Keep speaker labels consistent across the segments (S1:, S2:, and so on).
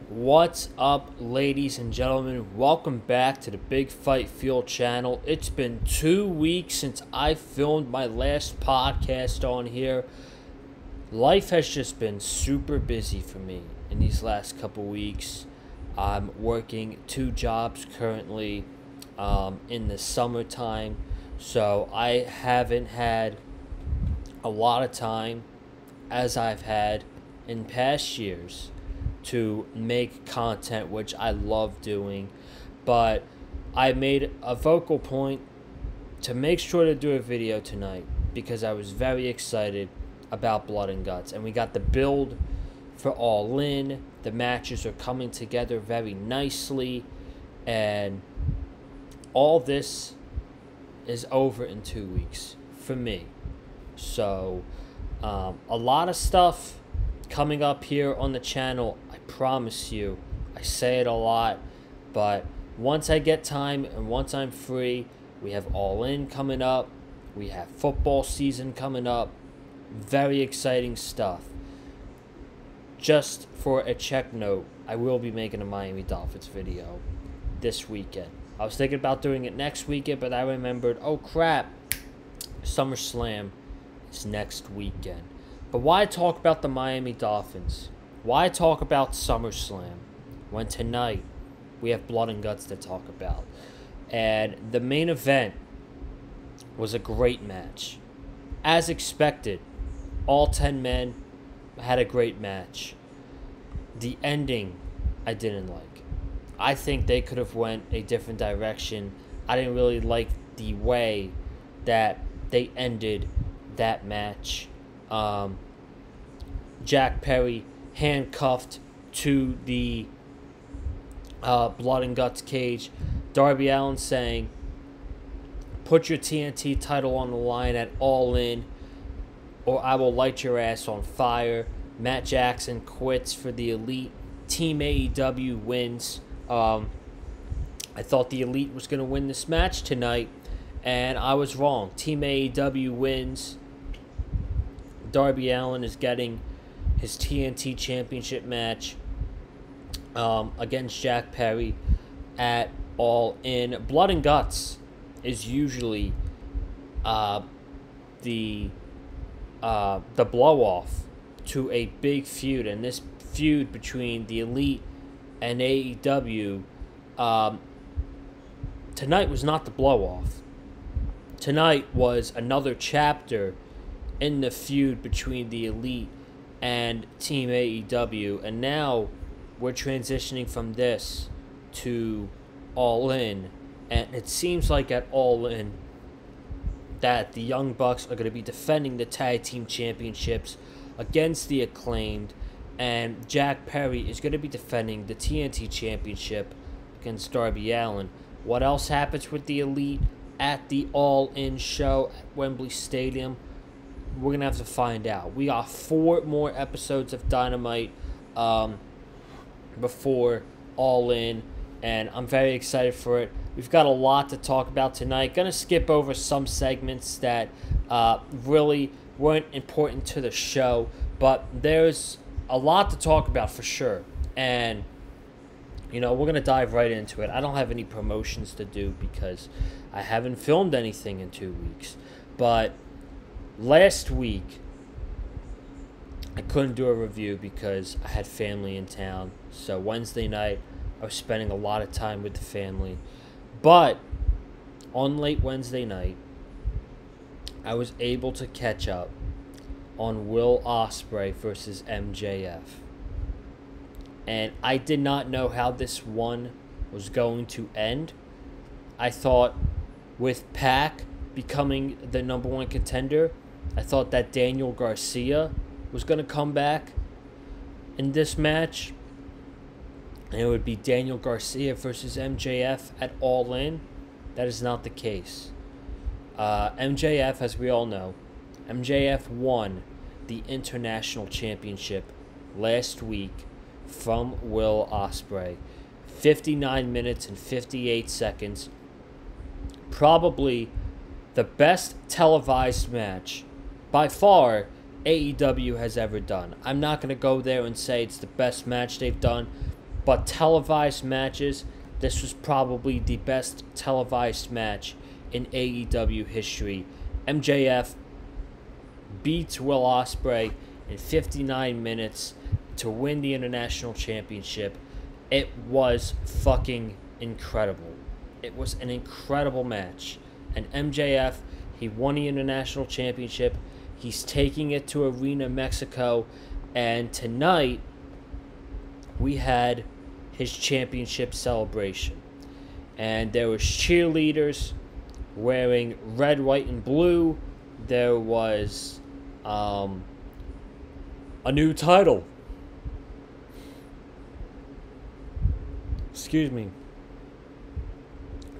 S1: What's up, ladies and gentlemen? Welcome back to the Big Fight Field channel. It's been 2 weeks since I filmed my last podcast on here. Life has just been super busy for me in these last couple weeks. I'm working 2 jobs currently in the summertime, so I haven't had a lot of time as I've had in past years to make content, which I love doing. But I made a vocal point to make sure to do a video tonight because I was very excited about Blood and Guts, and we got the build for Allin. The matches are coming together very nicely, and all this is over in 2 weeks for me. So a lot of stuff coming up here on the channel. I promise you, I say it a lot, but once I get time and once I'm free, we have Allin coming up, we have football season coming up. Very exciting stuff. Just for a check note, I will be making a Miami Dolphins video this weekend. I was thinking about doing it next weekend, but I remembered, oh crap, SummerSlam is next weekend. But why talk about the Miami Dolphins? Why talk about SummerSlam when tonight we have Blood and Guts to talk about? And the main event was a great match. As expected, all 10 men had a great match. The ending, I didn't like. I think they could have went a different direction. I didn't really like the way that they ended that match. Jack Perry handcuffed to the Blood and Guts cage. Darby Allin saying, "Put your TNT title on the line at Allin, or I will light your ass on fire." Matt Jackson quits for the Elite. Team AEW wins. I thought the Elite was going to win this match tonight, and I was wrong. Team AEW wins. Darby Allin is getting his TNT Championship match against Jack Perry at Allin. Blood and Guts is usually the blow-off to a big feud, and this feud between the Elite and AEW tonight was not the blow-off. Tonight was another chapter in the feud between the Elite and Team AEW, and now we're transitioning from this to Allin, and it seems like at Allin that the Young Bucks are going to be defending the Tag Team Championships against the Acclaimed, and Jack Perry is going to be defending the TNT Championship against Darby Allin. What else happens with the Elite at the All-In show at Wembley Stadium? We're going to have to find out. We got 4 more episodes of Dynamite before All-In, and I'm very excited for it. We've got a lot to talk about tonight. Going to skip over some segments that really weren't important to the show, but there's a lot to talk about for sure. And, you know, we're going to dive right into it. I don't have any promotions to do because I haven't filmed anything in 2 weeks. But last week, I couldn't do a review because I had family in town. So Wednesday night, I was spending a lot of time with the family. But on late Wednesday night, I was able to catch up on Will Ospreay versus MJF. And I did not know how this one was going to end. I thought with Pac becoming the #1 contender, I thought that Daniel Garcia was going to come back in this match, and it would be Daniel Garcia versus MJF at All-In. That is not the case. MJF, as we all know, MJF won the International Championship last week from Will Ospreay. 59 minutes and 58 seconds. Probably the best televised match by far AEW has ever done. I'm not going to go there and say it's the best match they've done, But televised matches, this was probably the best televised match in AEW history. MJF beats Will Ospreay in 59 minutes to win the International Championship. It was fucking incredible. It was an incredible match. And MJF, he won the International Championship. He's taking it to Arena Mexico. And tonight, we had his championship celebration. And there was cheerleaders wearing red, white, and blue. There was a new title. Excuse me.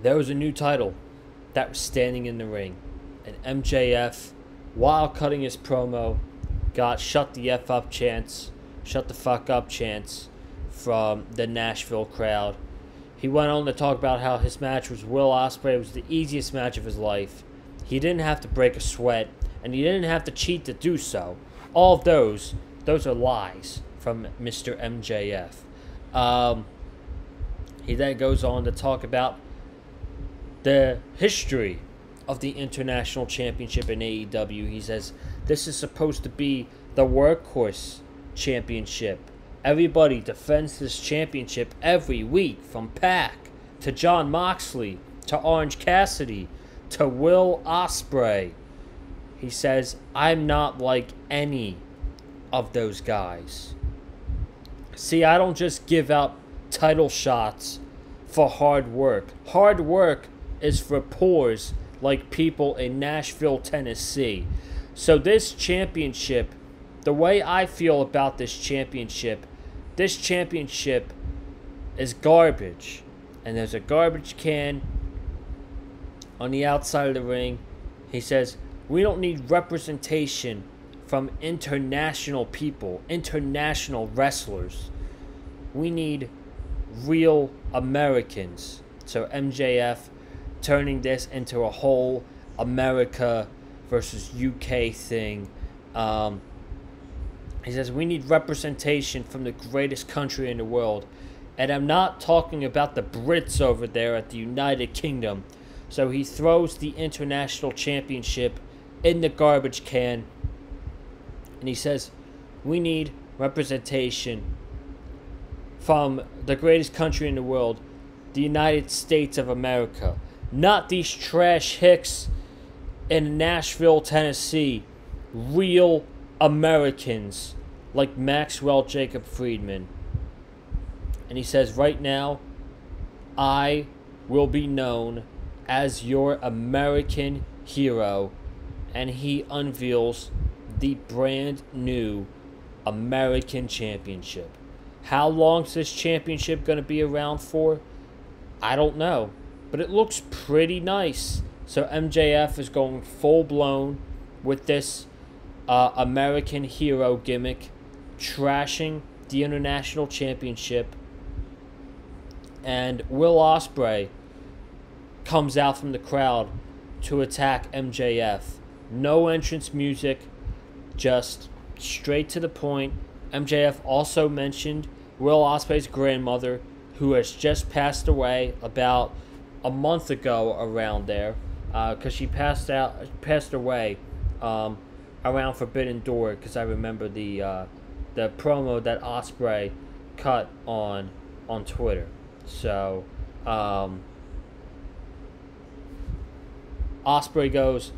S1: There was a new title that was standing in the ring. And MJF, while cutting his promo, got shut the F up chants, shut the fuck up chants from the Nashville crowd. He went on to talk about how his match with Will Ospreay was the easiest match of his life. He didn't have to break a sweat, and he didn't have to cheat to do so. All of those are lies from Mr. MJF. He then goes on to talk about the history of the International Championship in AEW. He says, this is supposed to be the workhorse championship. Everybody defends this championship every week, from Pac to Jon Moxley to Orange Cassidy to Will Ospreay. He says, I'm not like any of those guys. See, I don't just give out title shots for hard work. Hard work is for poors like people in Nashville, Tennessee. So this championship, the way I feel about this championship is garbage. And there's a garbage can on the outside of the ring. He says, we don't need representation from international people, international wrestlers. We need real Americans. So MJF turning this into a whole America versus UK thing. He says, we need representation from the greatest country in the world. And I'm not talking about the Brits over there at the United Kingdom. So he throws the International Championship in the garbage can. And he says, we need representation from the greatest country in the world, the United States of America. Not these trash hicks in Nashville, Tennessee. Real Americans like Maxwell Jacob Friedman. And he says, right now, I will be known as your American hero. And he unveils the brand new American Championship. How long is this championship going to be around for? I don't know. But it looks pretty nice. So MJF is going full blown with this American hero gimmick, trashing the International Championship. And Will Ospreay comes out from the crowd to attack MJF. No entrance music, just straight to the point. MJF also mentioned Will Ospreay's grandmother, who has just passed away about a month ago around there, because she passed away around Forbidden Door, because I remember the promo that Ospreay cut on Twitter. So Ospreay goes,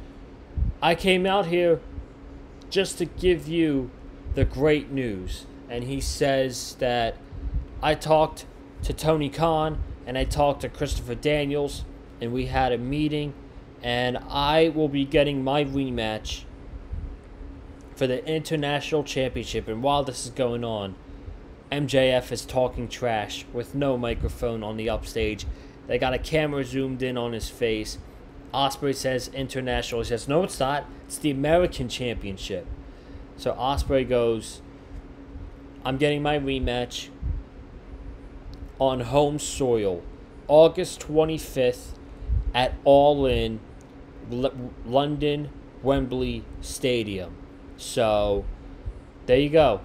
S1: I came out here just to give you the great news. And he says that I talked to Tony Khan and I talked to Christopher Daniels and we had a meeting, and I will be getting my rematch for the International Championship. And while this is going on, MJF is talking trash with no microphone on the upstage. They got a camera zoomed in on his face. Ospreay says international. He says, no, it's not. It's the American Championship. So Ospreay goes, I'm getting my rematch on home soil, August 25th at Allin, London, Wembley Stadium. So there you go.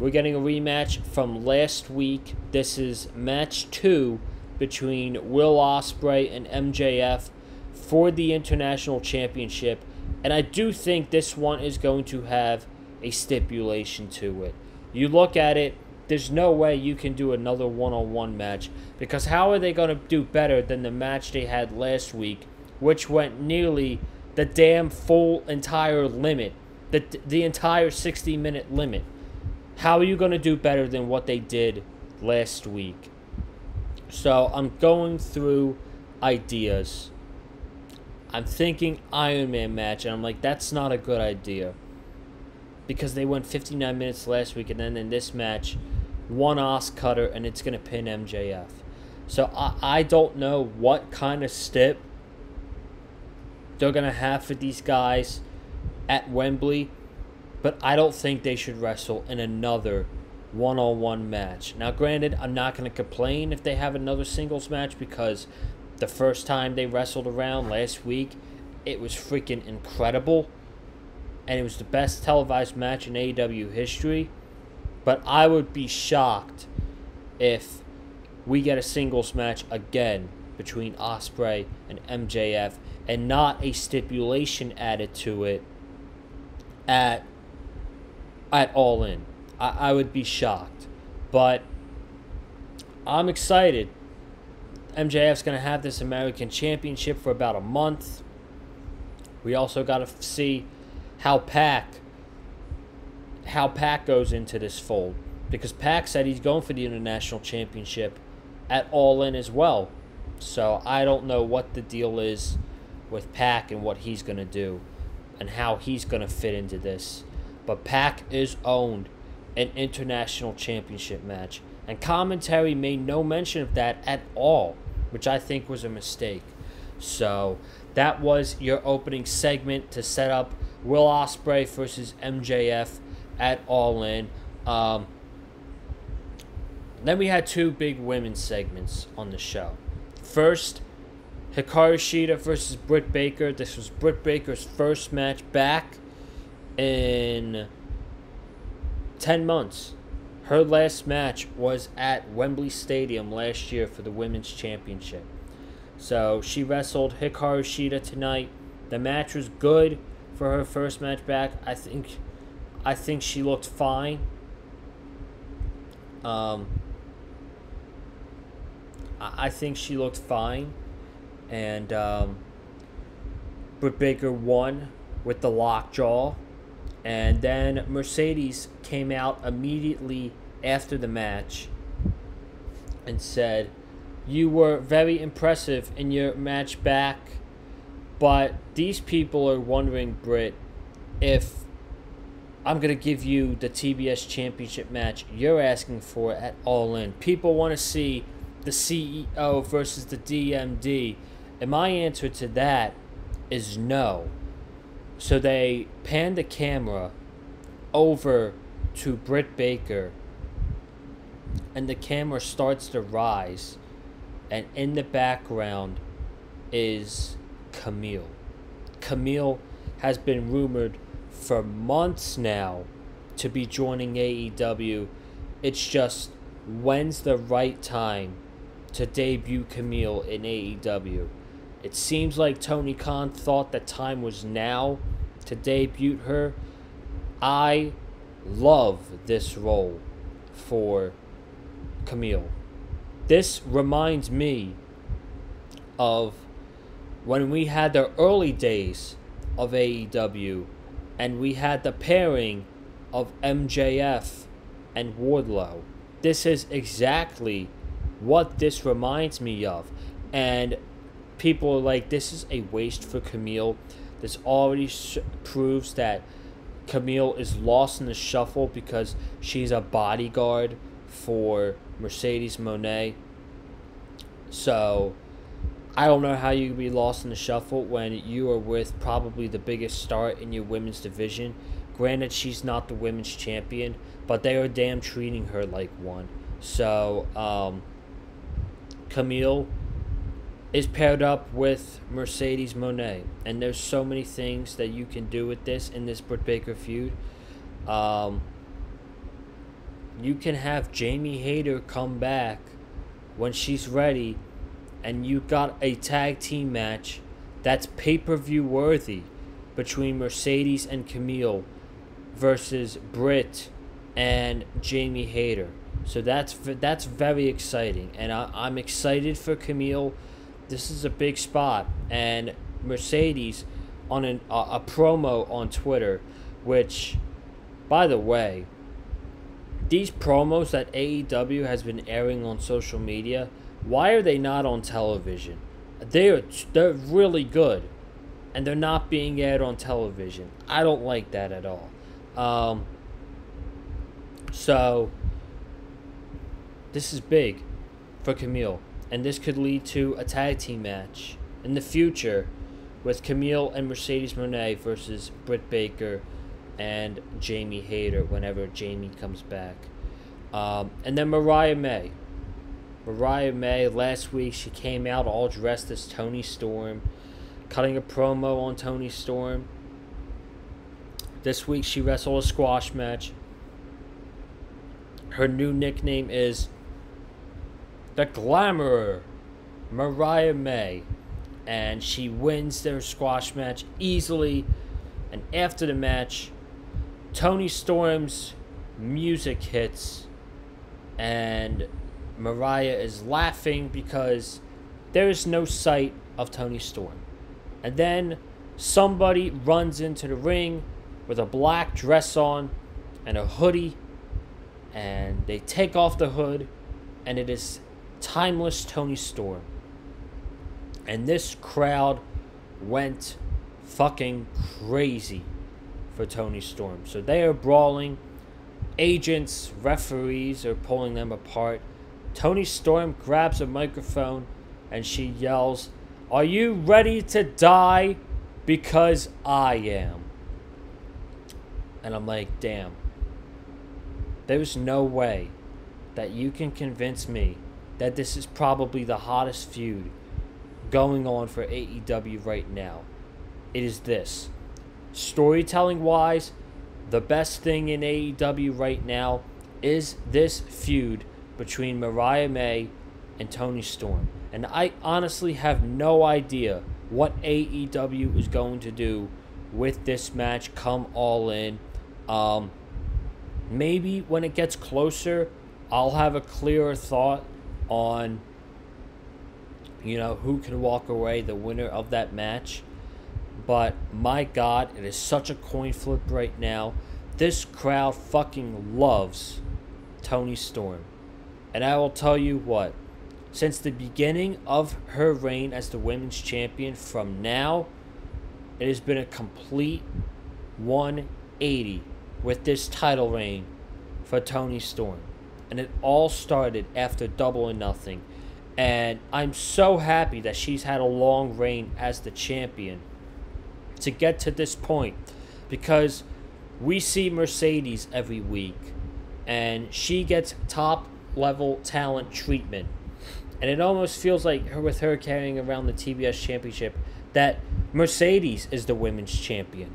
S1: We're getting a rematch from last week. This is match 2 between Will Ospreay and MJF for the International Championship. And I do think this one is going to have a stipulation to it. You look at it, there's no way you can do another one-on-one match, because how are they going to do better than the match they had last week, which went nearly the damn full entire limit, the entire 60-minute limit? How are you going to do better than what they did last week? So I'm going through ideas. I'm thinking Iron Man match, and I'm like, that's not a good idea, because they went 59 minutes last week, and then in this match, one Os cutter, and it's going to pin MJF. So I don't know what kind of stip they're going to have for these guys at Wembley, but I don't think they should wrestle in another one-on-one match. Now, granted, I'm not going to complain if they have another singles match, because the first time they wrestled around last week, it was freaking incredible, and it was the best televised match in AEW history. But I would be shocked if we get a singles match again between Ospreay and MJF and not a stipulation added to it at Allin. I would be shocked. But I'm excited. MJF's going to have this American Championship for about a month. We also got to see how Pac goes into this fold, because Pac said he's going for the International Championship at All-In as well. So I don't know what the deal is with Pac and what he's going to do and how he's going to fit into this. But Pac is owned an International Championship match, and commentary made no mention of that at all, which I think was a mistake. So that was your opening segment to set up Will Ospreay versus MJF at All In. Then we had 2 big women's segments on the show. First, Hikaru Shida versus Britt Baker. This was Britt Baker's first match back in 10 months. Her last match was at Wembley Stadium last year for the Women's Championship. So she wrestled Hikaru Shida tonight. The match was good for her first match back. I think she looked fine. I think she looked fine. And Britt Baker won with the lockjaw. And then Mercedes came out immediately after the match and said, "You were very impressive in your match back, but these people are wondering, Britt, if I'm going to give you the TBS Championship match you're asking for at All In. People want to see the CEO versus the DMD. And my answer to that is no." So they panned the camera over to Britt Baker, and the camera starts to rise, and in the background is Camille. Camille has been rumored for months now to be joining AEW. It's just, when's the right time to debut Camille in AEW? It seems like Tony Khan thought the time was now to debut her. I love this role for Camille. This reminds me of when we had the early days of AEW and we had the pairing of MJF and Wardlow. This is exactly what this reminds me of. And people are like, this is a waste for Camille. This already proves that Camille is lost in the shuffle because she's a bodyguard for Mercedes Moné. So I don't know how you can be lost in the shuffle when you are with probably the biggest star in your women's division. Granted, she's not the women's champion, but they are damn treating her like one. So Camille is paired up with Mercedes Moné, and there's so many things that you can do with this in this Britt Baker feud. you can have Jamie Hayter come back when she's ready, and you got a tag team match that's pay-per-view worthy between Mercedes and Camille versus Britt and Jamie Hayter. So that's very exciting, and I'm excited for Camille. This is a big spot, and Mercedes on a promo on Twitter, which, by the way, these promos that AEW has been airing on social media, why are they not on television? They're really good, and they're not being aired on television. I don't like that at all. So this is big for Camille, and this could lead to a tag team match in the future with Camille and Mercedes Moné versus Britt Baker and Jamie Hayter whenever Jamie comes back. And then Mariah May. Mariah May, last week she came out all dressed as Toni Storm, cutting a promo on Toni Storm. This week she wrestled a squash match. Her new nickname is the Glamour Mariah May, and she wins their squash match easily. And after the match, Toni Storm's music hits, and Mariah is laughing because there is no sight of Toni Storm. And then somebody runs into the ring with a black dress on and a hoodie, and they take off the hood, and it is timeless Toni Storm. And this crowd went fucking crazy for Toni Storm. So they are brawling. Agents, referees are pulling them apart. Toni Storm grabs a microphone and she yells, "Are you ready to die? Because I am." And I'm like, damn. There's no way that you can convince me that this is probably the hottest feud going on for AEW right now. It is this. Storytelling wise, the best thing in AEW right now is this feud between Mariah May and Toni Storm. And I honestly have no idea what AEW is going to do with this match come All In. Maybe when it gets closer, I'll have a clearer thought on, who can walk away the winner of that match. But my God, it is such a coin flip right now. This crowd fucking loves Toni Storm. And I will tell you what, since the beginning of her reign as the women's champion from now, it has been a complete 180 with this title reign for Toni Storm. And it all started after Double or Nothing. And I'm so happy that she's had a long reign as the champion to get to this point, because we see Mercedes every week and she gets top level talent treatment, and it almost feels like with her carrying around the TBS championship that Mercedes is the women's champion.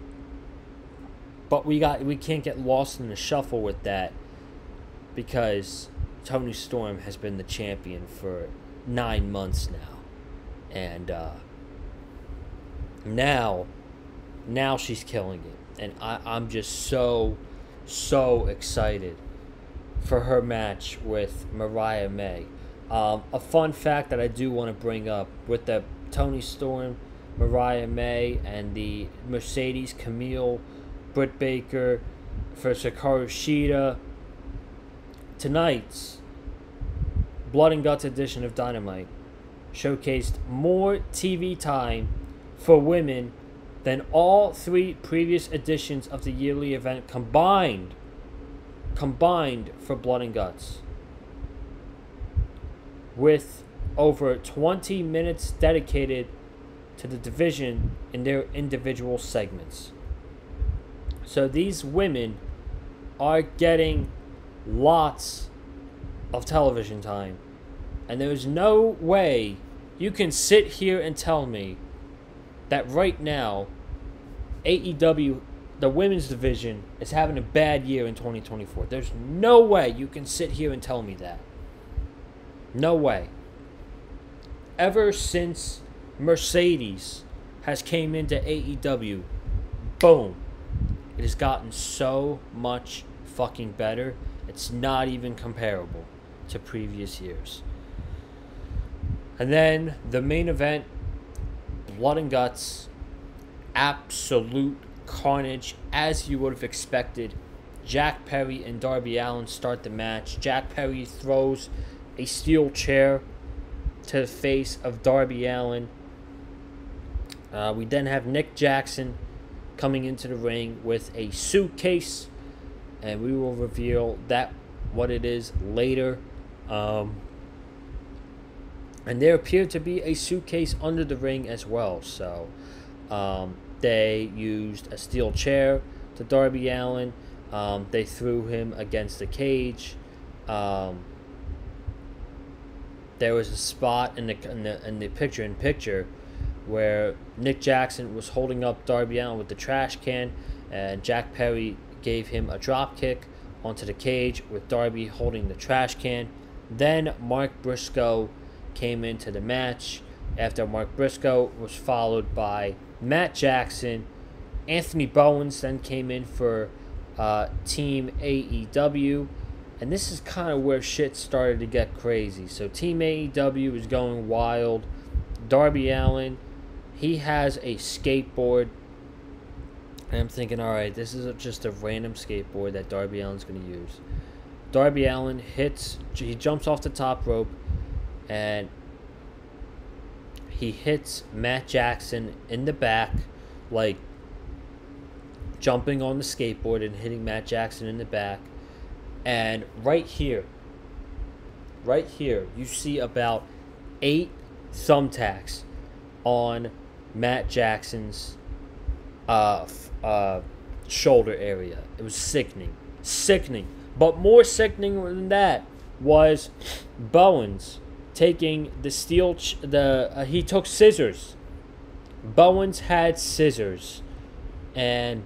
S1: But we can't get lost in the shuffle with that, because Toni Storm has been the champion for 9 months now, and now she's killing it, and I'm just so excited for her match with Mariah May. A fun fact that I do want to bring up with the Toni Storm, Mariah May, and the Mercedes Camille, Britt Baker for Hikaru Shida. Tonight's Blood and Guts edition of Dynamite showcased more TV time for women than all 3 previous editions of the yearly event combined for Blood and Guts, with over 20 minutes dedicated to the division in their individual segments. So these women are getting lots of television time, and there's no way you can sit here and tell me that right now AEW the women's division is having a bad year in 2024. There's no way you can sit here and tell me that. No way. Ever since Mercedes has came into AEW, boom, it has gotten so much fucking better. It's not even comparable to previous years. And then the main event, blood and guts, absolute carnage, as you would have expected. Jack Perry and Darby Allin start the match. Jack Perry throws a steel chair to the face of Darby Allin. We then have Nick Jackson coming into the ring with a suitcase, and we will reveal that what it is later. And there appeared to be a suitcase under the ring as well. So they used a steel chair to Darby Allin. They threw him against the cage. There was a spot in the picture-in-picture where Nick Jackson was holding up Darby Allin with the trash can, and Jack Perry gave him a drop kick onto the cage with Darby holding the trash can. Then Mark Briscoe came into the match. After Mark Briscoe was followed by Matt Jackson. Anthony Bowens then came in for Team AEW. And this is kind of where shit started to get crazy. So Team AEW is going wild. Darby Allin, he has a skateboard. And I'm thinking, alright, this is just a random skateboard that Darby Allin's going to use. Darby Allin he jumps off the top rope, and he hits Matt Jackson in the back, like jumping on the skateboard and hitting Matt Jackson in the back. And right here, you see about 8 thumbtacks on Matt Jackson's shoulder area. It was sickening. But more sickening than that was Bowens taking the steel. He took scissors. Bowens had scissors, and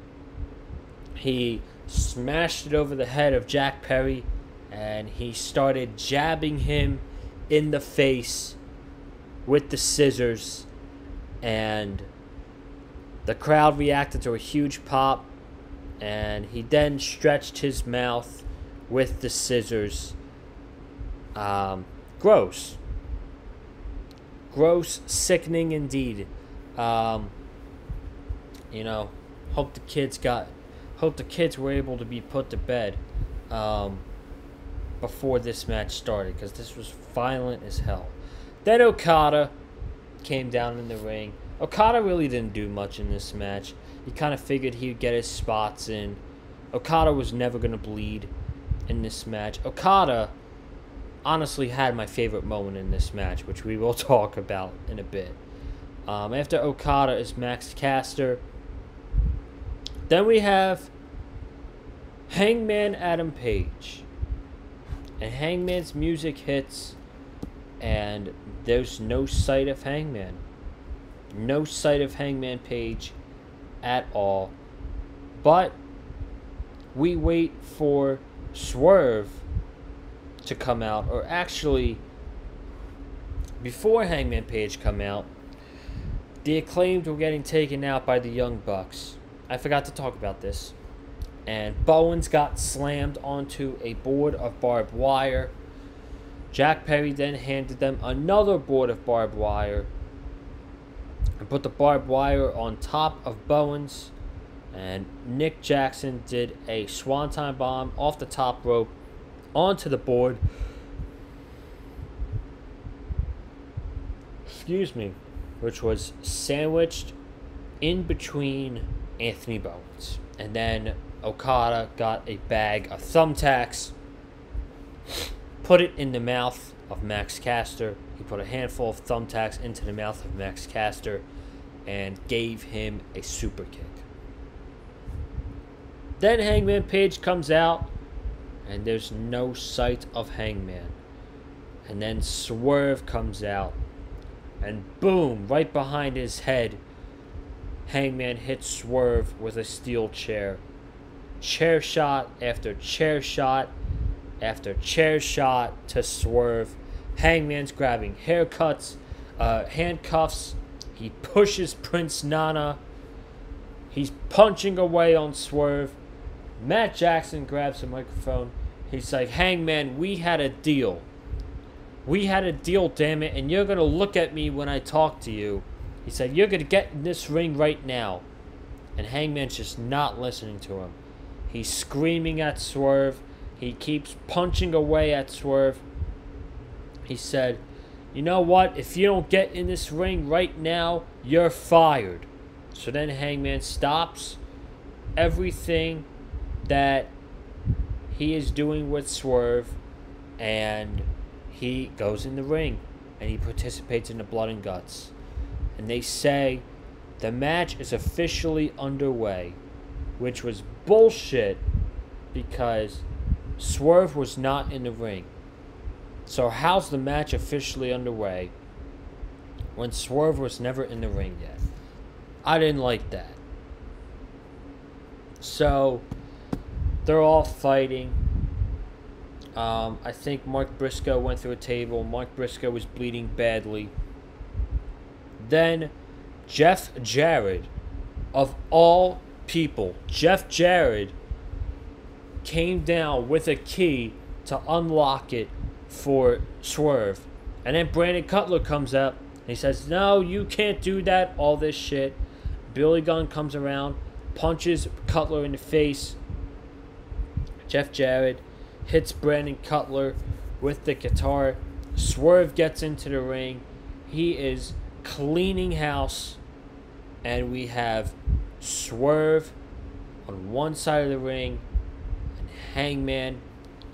S1: he smashed it over the head of Jack Perry, and he started jabbing him in the face with the scissors, and the crowd reacted to a huge pop, and he then stretched his mouth with the scissors. Gross, sickening indeed. Hope the kids were able to be put to bed before this match started, because this was violent as hell. Then Okada came down in the ring. Okada really didn't do much in this match. He kind of figured he'd get his spots in. Okada was never going to bleed in this match. Okada honestly had my favorite moment in this match, which we will talk about in a bit. After Okada is Max Caster. Then we have Hangman Adam Page. And Hangman's music hits, and there's no sight of Hangman. No sight of Hangman Page at all. But we wait for Swerve to come out. Or actually, before Hangman Page come out, the Acclaimed were getting taken out by the Young Bucks. I forgot to talk about this. And Bowens got slammed onto a board of barbed wire. Jack Perry then handed them another board of barbed wire and put the barbed wire on top of Bowens. And Nick Jackson did a swanton bomb off the top rope onto the board. Which was sandwiched in between Anthony Bowens. And then Okada got a bag of thumbtacks, put it in the mouth of Max Caster. He put a handful of thumbtacks into the mouth of Max Caster and gave him a super kick. Then Hangman Page comes out, and there's no sight of Hangman. And then Swerve comes out, and boom, right behind his head, Hangman hits Swerve with a steel chair. Chair shot after chair shot after chair shot to Swerve. Hangman's grabbing handcuffs. He pushes Prince Nana. He's punching away on Swerve. Matt Jackson grabs the microphone. He's like, Hangman, we had a deal. We had a deal, damn it, and you're going to look at me when I talk to you. He said, you're going to get in this ring right now. And Hangman's just not listening to him. He's screaming at Swerve. He keeps punching away at Swerve. He said, you know what? If you don't get in this ring right now, you're fired. So then Hangman stops everything that he is doing with Swerve, and he goes in the ring, and he participates in the blood and guts. And they say the match is officially underway, which was bullshit because Swerve was not in the ring. So how's the match officially underway when Swerve was never in the ring yet? I didn't like that. So they're all fighting. I think Mark Briscoe went through a table. Mark Briscoe was bleeding badly. Then Jeff Jarrett, of all people, Jeff Jarrett came down with a key to unlock it for Swerve. And then Brandon Cutler comes up and he says, no, you can't do that, all this shit. Billy Gunn comes around, punches Cutler in the face. Jeff Jarrett hits Brandon Cutler with the guitar. Swerve gets into the ring. He is cleaning house. And we have Swerve on one side of the ring and Hangman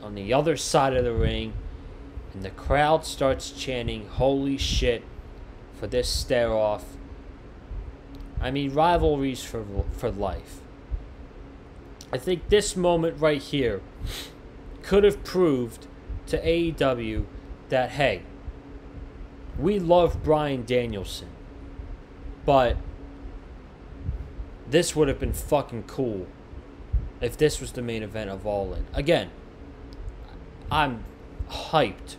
S1: on the other side of the ring. And the crowd starts chanting, holy shit, for this stare-off. I mean, rivalries for life. I think this moment right here could have proved to AEW that, hey, we love Bryan Danielson, but this would have been fucking cool if this was the main event of Allin. Again, I'm hyped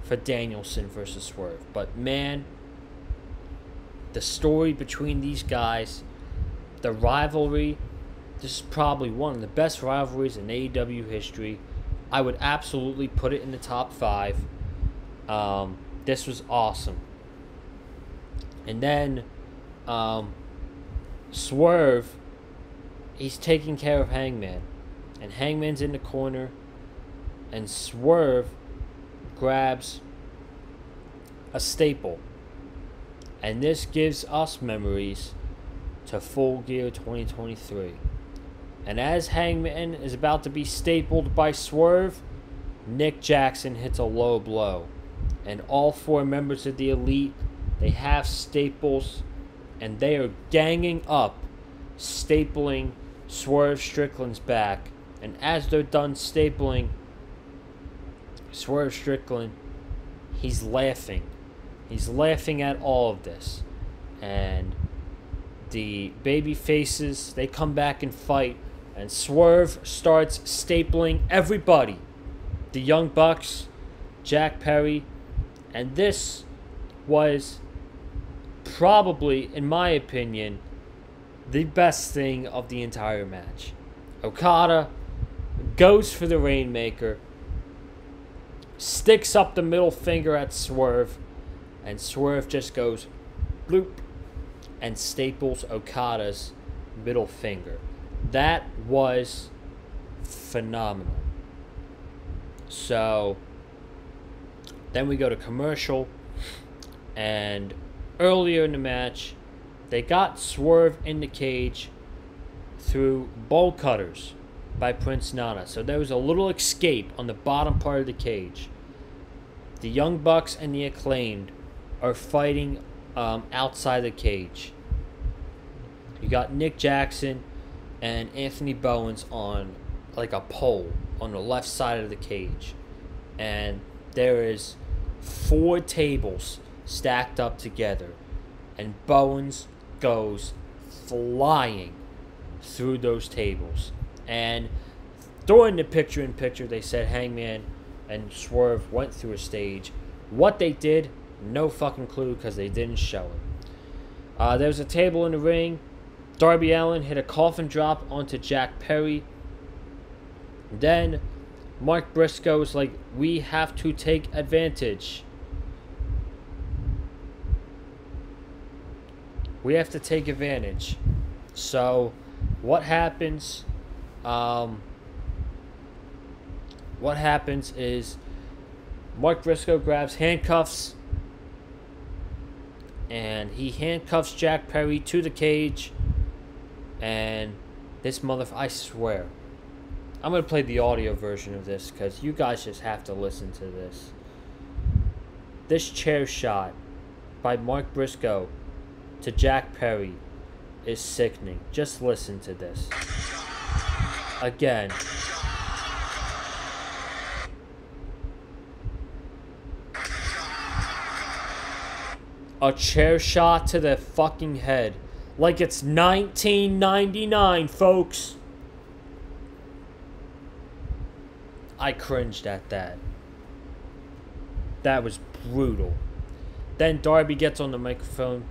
S1: for Danielson versus Swerve, but man, the story between these guys, the rivalry, this is probably one of the best rivalries in AEW history. I would absolutely put it in the top 5. This was awesome. And then Swerve, he's taking care of Hangman. And Hangman's in the corner. And Swerve grabs a staple. And this gives us memories to Full Gear 2023. And as Hangman is about to be stapled by Swerve, Nick Jackson hits a low blow. And all 4 members of the Elite, they have staples, and they are ganging up, stapling Swerve Strickland's back. And as they're done stapling Swerve Strickland, he's laughing. He's laughing at all of this. And the baby faces, they come back and fight. And Swerve starts stapling everybody. The Young Bucks, Jack Perry. And this was probably, in my opinion, the best thing of the entire match. Okada goes for the Rainmaker, sticks up the middle finger at Swerve, and Swerve just goes bloop and staples Okada's middle finger. That was phenomenal. So then we go to commercial, and earlier in the match, they got Swerve in the cage through bowl cutters by Prince Nana. So there was a little escape on the bottom part of the cage. The Young Bucks and the Acclaimed are fighting outside the cage. You got Nick Jackson and Anthony Bowens on like a pole on the left side of the cage. And there is 4 tables stacked up together. And Bowens goes flying through those tables. And during the picture-in-picture, they said Hangman and Swerve went through a stage. What they did, no fucking clue, because they didn't show it. There was a table in the ring. Darby Allin hit a coffin drop onto Jack Perry. Then Mark Briscoe was like, we have to take advantage. We have to take advantage. So, what happens? What happens is Mark Briscoe grabs handcuffs, and he handcuffs Jack Perry to the cage. And this I swear, I'm going to play the audio version of this because you guys just have to listen to this. This chair shot by Mark Briscoe to Jack Perry is sickening. Just listen to this. Again. A chair shot to the fucking head. Like it's 1999, folks. I cringed at that. That was brutal. Then Darby gets on the microphone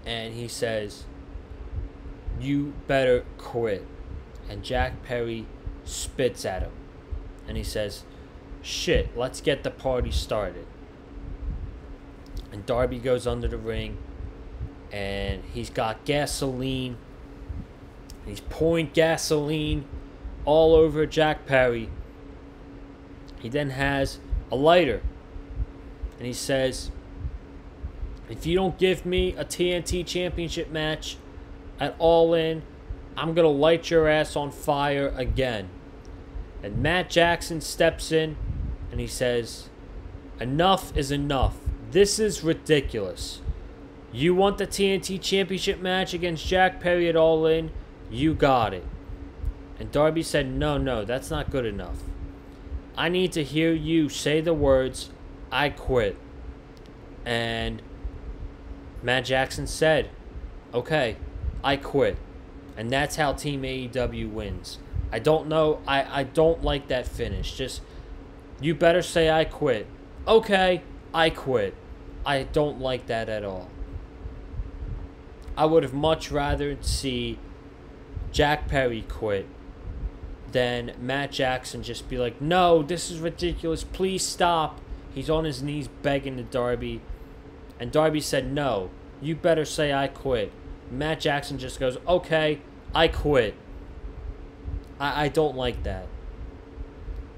S1: and he says, you better quit. And Jack Perry spits at him. And he says, shit, let's get the party started. And Darby goes under the ring. And he's got gasoline. He's pouring gasoline all over Jack Perry. He then has a lighter. And he says, if you don't give me a TNT Championship match at Allin, I'm going to light your ass on fire again. And Matt Jackson steps in and he says, enough is enough. This is ridiculous. You want the TNT Championship match against Jack Perry at Allin? You got it. And Darby said, no, that's not good enough. I need to hear you say the words, I quit. And Matt Jackson said, okay, I quit. And that's how Team AEW wins. I don't know. I don't like that finish. Just, you better say I quit. Okay, I quit. I don't like that at all. I would have much rather see Jack Perry quit than Matt Jackson just be like, no, this is ridiculous. Please stop. He's on his knees begging to Darby. And Darby said, no, you better say I quit. Matt Jackson just goes, okay, I quit. I don't like that.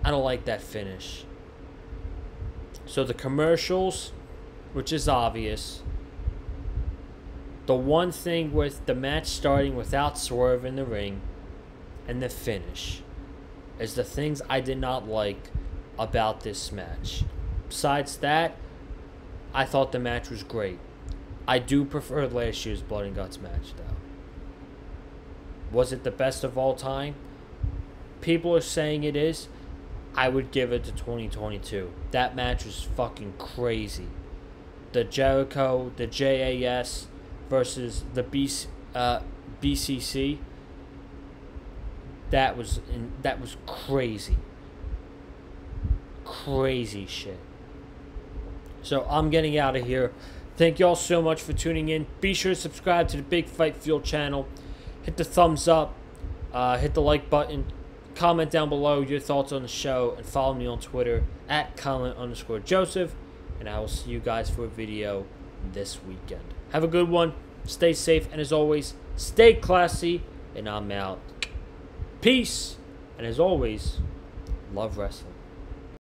S1: I don't like that finish. So the commercials, which is obvious. The one thing with the match starting without Swerve in the ring and the finish is the things I did not like about this match. Besides that, I thought the match was great. I do prefer last year's Blood and Guts match, though. Was it the best of all time? People are saying it is. I would give it to 2022. That match was fucking crazy. The Jericho, the JAS versus the BCC. That was crazy. Crazy shit. So I'm getting out of here. Thank y'all so much for tuning in. Be sure to subscribe to the Big Fight Fuel channel. Hit the thumbs up. Hit the like button. Comment down below your thoughts on the show. And follow me on Twitter at Colin_Joseph. And I will see you guys for a video this weekend. Have a good one. Stay safe. And as always, stay classy. And I'm out. Peace. And as always, love wrestling.